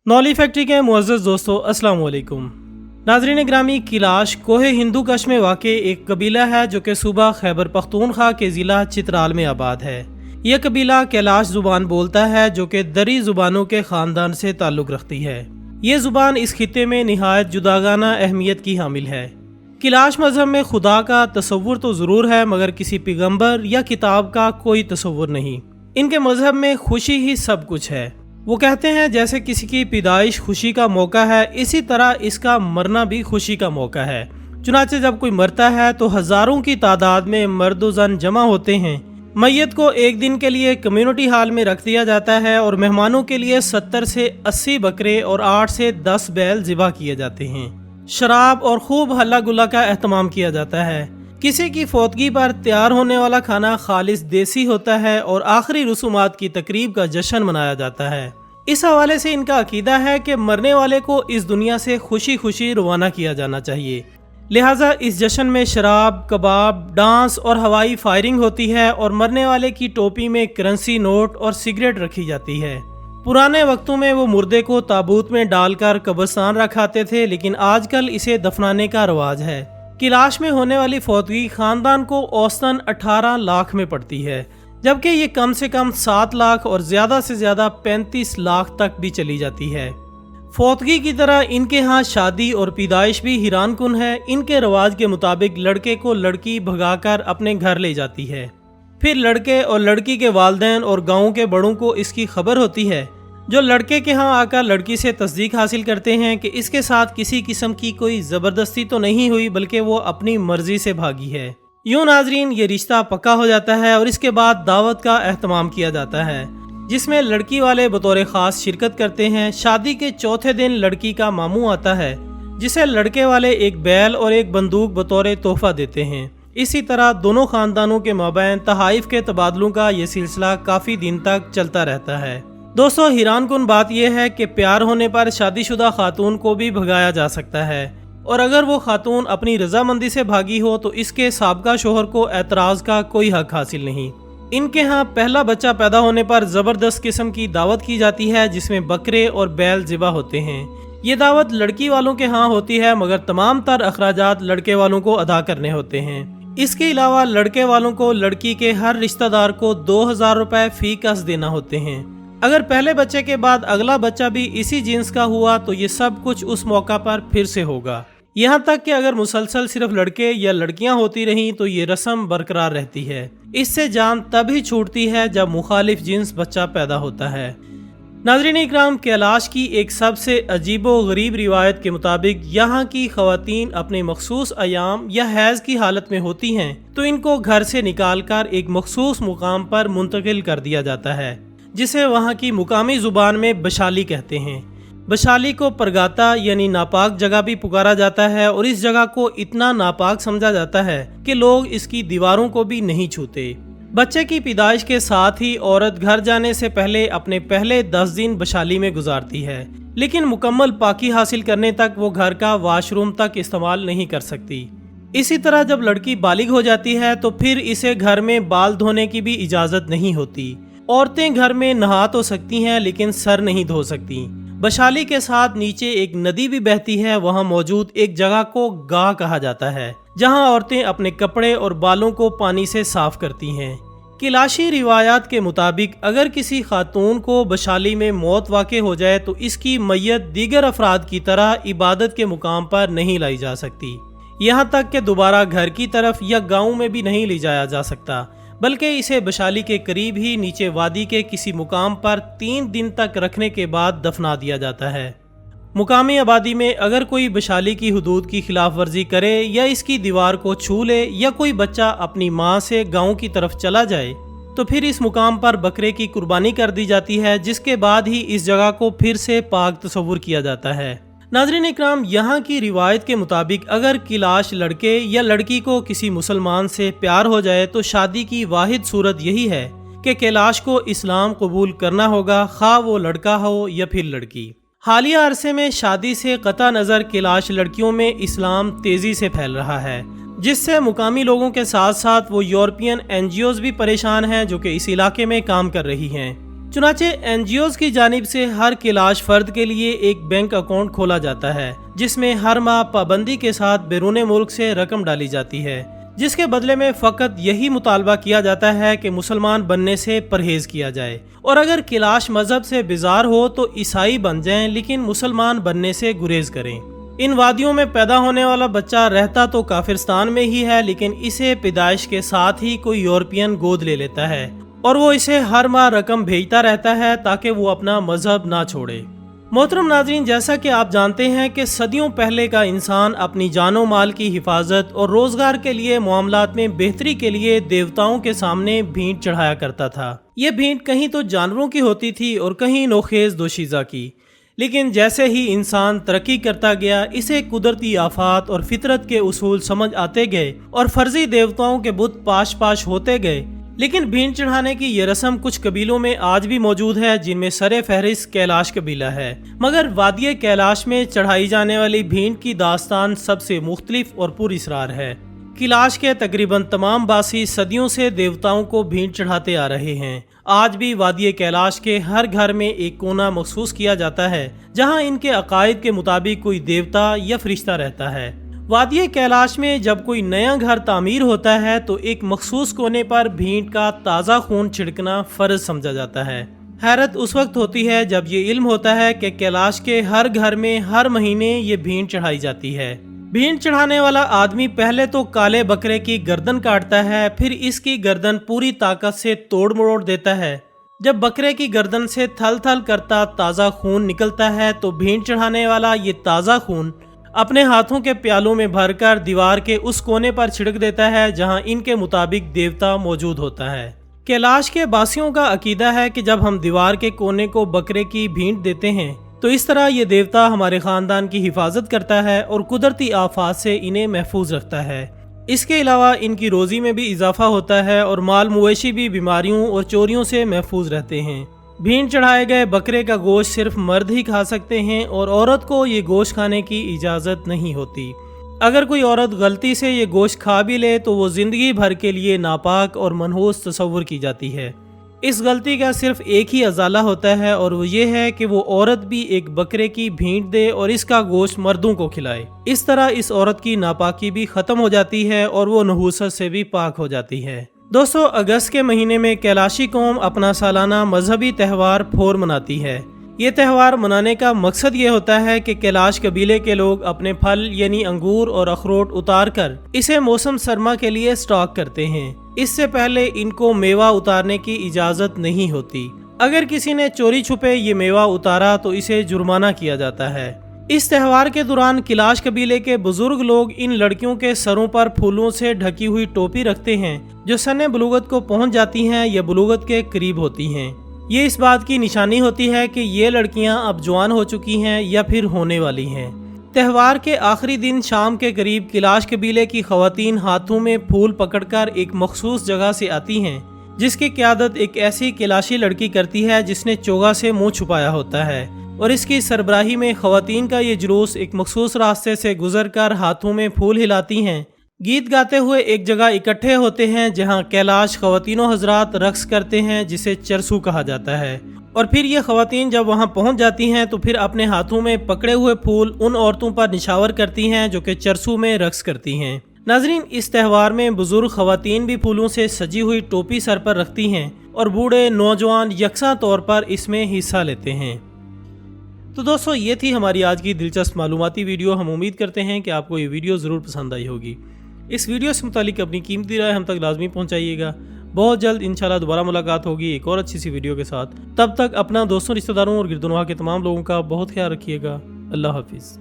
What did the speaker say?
नौली factory के मुअज़्ज़ज़ दोस्तों अस्सलाम वालेकुम। नाज़रीन ग्रामी, किलाश कोहे हिंदू कश में वाक़े एक कबीला है जो कि सूबा खैबर पख्तूनख्वा के ज़िला चित्राल में आबाद है। यह कबीला कैलाश ज़ुबान बोलता है जो कि दरी ज़ुबानों के ख़ानदान से ताल्लुक़ रखती है। ये ज़ुबान इस खित्ते में निहायत जुदागाना अहमियत की हामिल है। किलाश मज़हब में खुदा का तसव्वुर तो ज़रूर है मगर किसी पैगम्बर या किताब का कोई तसव्वुर नहीं। इनके मज़हब में खुशी ही सब कुछ है। वो कहते हैं जैसे किसी की पैदाइश खुशी का मौका है, इसी तरह इसका मरना भी खुशी का मौका है। चुनाचे जब कोई मरता है तो हज़ारों की तादाद में मर्द व ज़न जमा होते हैं। मैयत को एक दिन के लिए कम्युनिटी हॉल में रख दिया जाता है और मेहमानों के लिए 70 से 80 बकरे और 8 से 10 बैल ज़िबा किए जाते हैं। शराब और खूब हल्ला गुल्ला का एहतमाम किया जाता है। किसी की फौतगी पर तैयार होने वाला खाना खालिस देसी होता है और आखिरी रसूमात की तकरीब का जश्न मनाया जाता है। इस हवाले से इनका अकीदा है कि मरने वाले को इस दुनिया से खुशी खुशी रवाना किया जाना चाहिए। लिहाजा इस जश्न में शराब, कबाब, डांस और हवाई फायरिंग होती है और मरने वाले की टोपी में करेंसी नोट और सिगरेट रखी जाती है। पुराने वक्तों में वो मुर्दे को ताबूत में डालकर कब्रिस्तान रखाते थे, लेकिन आजकल इसे दफनाने का रवाज है। किलाश में होने वाली फौतगी खानदान को औसतन 18 लाख में पड़ती है, जबकि ये कम से कम 7 लाख और ज़्यादा से ज़्यादा 35 लाख तक भी चली जाती है। फौतगी की तरह इनके यहाँ शादी और पैदाइश भी हैरान कुन है। इनके रवाज के मुताबिक लड़के को लड़की भगाकर अपने घर ले जाती है। फिर लड़के और लड़की के वालिदैन और गाँव के बड़ों को इसकी खबर होती है, जो लड़के के यहाँ आकर लड़की से तस्दीक हासिल करते हैं कि इसके साथ किसी किस्म की कोई ज़बरदस्ती तो नहीं हुई, बल्कि वो अपनी मर्जी से भागी है। यूँ नाजरीन, ये रिश्ता पक्का हो जाता है और इसके बाद दावत का एहतमाम किया जाता है, जिसमें लड़की वाले बतौर ख़ास शिरकत करते हैं। शादी के चौथे दिन लड़की का मामू आता है, जिसे लड़के वाले एक बैल और एक बंदूक बतौर तोहफा देते हैं। इसी तरह दोनों ख़ानदानों के माबैन तहाइफ के तबादलों का ये सिलसिला काफ़ी दिन तक चलता रहता है। दोस्तों, हैरान कुन बात यह है कि प्यार होने पर शादीशुदा खातून को भी भगाया जा सकता है, और अगर वो खातून अपनी रजामंदी से भागी हो तो इसके साबका शोहर को एतराज का कोई हक हासिल नहीं। इनके यहाँ पहला बच्चा पैदा होने पर ज़बरदस्त किस्म की दावत की जाती है, जिसमें बकरे और बैल ज़िबा होते हैं। ये दावत लड़की वालों के यहाँ होती है, मगर तमाम तर अखराजात लड़के वालों को अदा करने होते हैं। इसके अलावा लड़के वालों को लड़की के हर रिश्तेदार को 2000 रुपए फी कस देना होते हैं। अगर पहले बच्चे के बाद अगला बच्चा भी इसी जिन्स का हुआ तो ये सब कुछ उस मौका पर फिर से होगा। यहाँ तक कि अगर मुसलसल सिर्फ लड़के या लड़कियाँ होती रहीं तो ये रस्म बरकरार रहती है। इससे जान तभी छूटती है जब मुखालिफ जिन्स बच्चा पैदा होता है। नाज़रीन इकराम, कैलाश की एक सबसे अजीबो गरीब रिवायत के मुताबिक यहाँ की ख़वातीन अपने मखसूस अयाम या हैज़ की हालत में होती हैं तो इनको घर से निकाल कर एक मखसूस मुकाम पर मुंतकिल कर दिया जाता है, जिसे वहाँ की मुकामी ज़ुबान में बशाली कहते हैं। बशाली को परगाता यानी नापाक जगह भी पुकारा जाता है और इस जगह को इतना नापाक समझा जाता है कि लोग इसकी दीवारों को भी नहीं छूते। बच्चे की पैदाइश के साथ ही औरत घर जाने से पहले अपने पहले 10 दिन बशाली में गुजारती है, लेकिन मुकम्मल पाकी हासिल करने तक वो घर का वाशरूम तक इस्तेमाल नहीं कर सकती। इसी तरह जब लड़की बालिग हो जाती है तो फिर इसे घर में बाल धोने की भी इजाज़त नहीं होती। औरतें घर में नहा तो सकती हैं लेकिन सर नहीं धो सकती। बशाली के साथ नीचे एक नदी भी बहती है। वहाँ मौजूद एक जगह को गाह कहा जाता है, जहाँ औरतें अपने कपड़े और बालों को पानी से साफ करती हैं। किलाशी रिवायात के मुताबिक अगर किसी खातून को बशाली में मौत वाक़े हो जाए तो इसकी मैयत दीगर अफराद की तरह इबादत के मुकाम पर नहीं लाई जा सकती। यहाँ तक कि दोबारा घर की तरफ या गाँव में भी नहीं ले जाया जा सकता, बल्कि इसे बशाली के करीब ही नीचे वादी के किसी मुकाम पर 3 दिन तक रखने के बाद दफना दिया जाता है। मुकामी आबादी में अगर कोई बशाली की हुदूद की खिलाफ वर्जी करे या इसकी दीवार को छू ले या कोई बच्चा अपनी माँ से गाँव की तरफ चला जाए तो फिर इस मुकाम पर बकरे की कुर्बानी कर दी जाती है, जिसके बाद ही इस जगह को फिर से पाक तस्वुर किया जाता है। नाज़रीन इकराम, यहाँ की रिवायत के मुताबिक अगर किलाश लड़के या लड़की को किसी मुसलमान से प्यार हो जाए तो शादी की वाहिद सूरत यही है कि कैलाश को इस्लाम कबूल करना होगा, खा वो लड़का हो या फिर लड़की। हालिया अरसे में शादी से कता नज़र कैलाश लड़कियों में इस्लाम तेज़ी से फैल रहा है, जिससे मुकामी लोगों के साथ साथ वो यूरोपियन NGOs भी परेशान हैं जो कि इस इलाके में काम कर रही हैं। चुनाचे NGOs की जानिब से हर किलाश फर्द के लिए एक बैंक अकाउंट खोला जाता है जिसमें हर माह पाबंदी के साथ बैरून मुल्क से रकम डाली जाती है, जिसके बदले में फ़कत यही मुतालबा किया जाता है कि मुसलमान बनने से परहेज़ किया जाए और अगर किलाश मज़हब से बेजार हो तो ईसाई बन जाएं, लेकिन मुसलमान बनने से गुरेज करें। इन वादियों में पैदा होने वाला बच्चा रहता तो काफिरस्तान में ही है, लेकिन इसे पैदाइश के साथ ही कोई यूरोपियन गोद ले लेता है और वो इसे हर माह रकम भेजता रहता है ताकि वो अपना मजहब ना छोड़े। मोहतरम नाज़रीन, जैसा कि आप जानते हैं कि सदियों पहले का इंसान अपनी जानो माल की हिफाजत और रोज़गार के लिए मामलात में बेहतरी के लिए देवताओं के सामने भींट चढ़ाया करता था। ये भींट कहीं तो जानवरों की होती थी और कहीं नोखेज़ दोशीज़ा की, लेकिन जैसे ही इंसान तरक्की करता गया इसे कुदरती आफात और फितरत के उसूल समझ आते गए और फर्जी देवताओं के बुत पाश पाश होते गए। लेकिन भींट चढ़ाने की ये रस्म कुछ कबीलों में आज भी मौजूद है, जिनमें सरे फहरिस्त कैलाश कबीला है। मगर वादिये कैलाश में चढ़ाई जाने वाली भींट की दास्तान सबसे मुख्तलिफ और पुरअसरार है। कैलाश के तकरीबन तमाम बासी सदियों से देवताओं को भींट चढ़ाते आ रहे हैं। आज भी वादिये कैलाश के हर घर में एक कोना मखसूस किया जाता है जहां इनके अकायद के मुताबिक कोई देवता या फरिश्ता रहता है। वादिये कैलाश में जब कोई नया घर तामीर होता है तो एक मखसूस कोने पर भींट का ताज़ा खून छिड़कना फ़र्ज समझा जाता है। हैरत उस वक्त होती है जब ये इल्म होता है कि कैलाश के हर घर में हर महीने ये भींट चढ़ाई जाती है। भींट चढ़ाने वाला आदमी पहले तो काले बकरे की गर्दन काटता है, फिर इसकी गर्दन पूरी ताकत से तोड़ मरोड़ देता है। जब बकरे की गर्दन से थल थल करता ताज़ा खून निकलता है तो भींट चढ़ाने वाला ये ताज़ा खून अपने हाथों के प्यालों में भरकर दीवार के उस कोने पर छिड़क देता है जहां इनके मुताबिक देवता मौजूद होता है। कैलाश के बासियों का अकीदा है कि जब हम दीवार के कोने को बकरे की भींट देते हैं तो इस तरह ये देवता हमारे खानदान की हिफाजत करता है और कुदरती आफात से इन्हें महफूज रखता है। इसके अलावा इनकी रोज़ी में भी इजाफा होता है और माल मवेशी भी बीमारियों और चोरियों से महफूज रहते हैं। भींट चढ़ाए गए बकरे का गोश्त सिर्फ मर्द ही खा सकते हैं और औरत को ये गोश्त खाने की इजाज़त नहीं होती। अगर कोई औरत गलती से ये गोश्त खा भी ले तो वो ज़िंदगी भर के लिए नापाक और मनहूस तस्वुर की जाती है। इस गलती का सिर्फ एक ही अजाला होता है और वो ये है कि वो औरत भी एक बकरे की भींट दे और इसका गोश्त मर्दों को खिलाए। इस तरह इस औरत की नापाकी भी ख़त्म हो जाती है और वो नहूसत से भी पाक हो जाती है। दोस्तों, अगस्त के महीने में कैलाशी कौम अपना सालाना मजहबी त्यौहार फोर मनाती है। ये त्यौहार मनाने का मकसद ये होता है कि कैलाश कबीले के लोग अपने फल यानी अंगूर और अखरोट उतार कर इसे मौसम सरमा के लिए स्टॉक करते हैं। इससे पहले इनको मेवा उतारने की इजाज़त नहीं होती। अगर किसी ने चोरी छुपे ये मेवा उतारा तो इसे जुर्माना किया जाता है। इस त्यौहार के दौरान कैलाश कबीले के बुजुर्ग लोग इन लड़कियों के सरों पर फूलों से ढकी हुई टोपी रखते हैं जो सने बुलूगत को पहुंच जाती हैं या बुलूगत के करीब होती हैं। ये इस बात की निशानी होती है कि ये लड़कियां अब जवान हो चुकी हैं या फिर होने वाली हैं। त्यौहार के आखिरी दिन शाम के करीब कैलाश कबीले की खवातीन हाथों में फूल पकड़कर एक मखसूस जगह से आती हैं जिसकी क़यादत एक ऐसी कैलाशी लड़की करती है जिसने चोगा से मुंह छुपाया होता है और इसकी सरबराही में खवातीन का ये जुलूस एक मखसूस रास्ते से गुजरकर हाथों में फूल हिलाती हैं, गीत गाते हुए एक जगह इकट्ठे होते हैं जहां कैलाश खवातीनों हजरात रक्स करते हैं जिसे चरसू कहा जाता है। और फिर ये खवातीन जब वहां पहुंच जाती हैं तो फिर अपने हाथों में पकड़े हुए फूल उन औरतों पर निशावर करती हैं जो कि चरसू में रक्स करती हैं। नाजरीन, इस त्यौहार में बुजुर्ग खवातीन भी फूलों से सजी हुई टोपी सर पर रखती हैं और बूढ़े नौजवान यकसा तौर पर इसमें हिस्सा लेते हैं। तो दोस्तों, ये थी हमारी आज की दिलचस्प मालूमाती वीडियो। हम उम्मीद करते हैं कि आपको ये वीडियो ज़रूर पसंद आई होगी। इस वीडियो से मुतालिक अपनी कीमती राय हम तक लाजमी पहुंचाइएगा। बहुत जल्द इंशाल्लाह दोबारा मुलाकात होगी एक और अच्छी सी वीडियो के साथ। तब तक अपना दोस्तों, रिश्तेदारों और गिरदुनवा के तमाम लोगों का बहुत ख्याल रखिएगा। अल्लाह हाफिज़।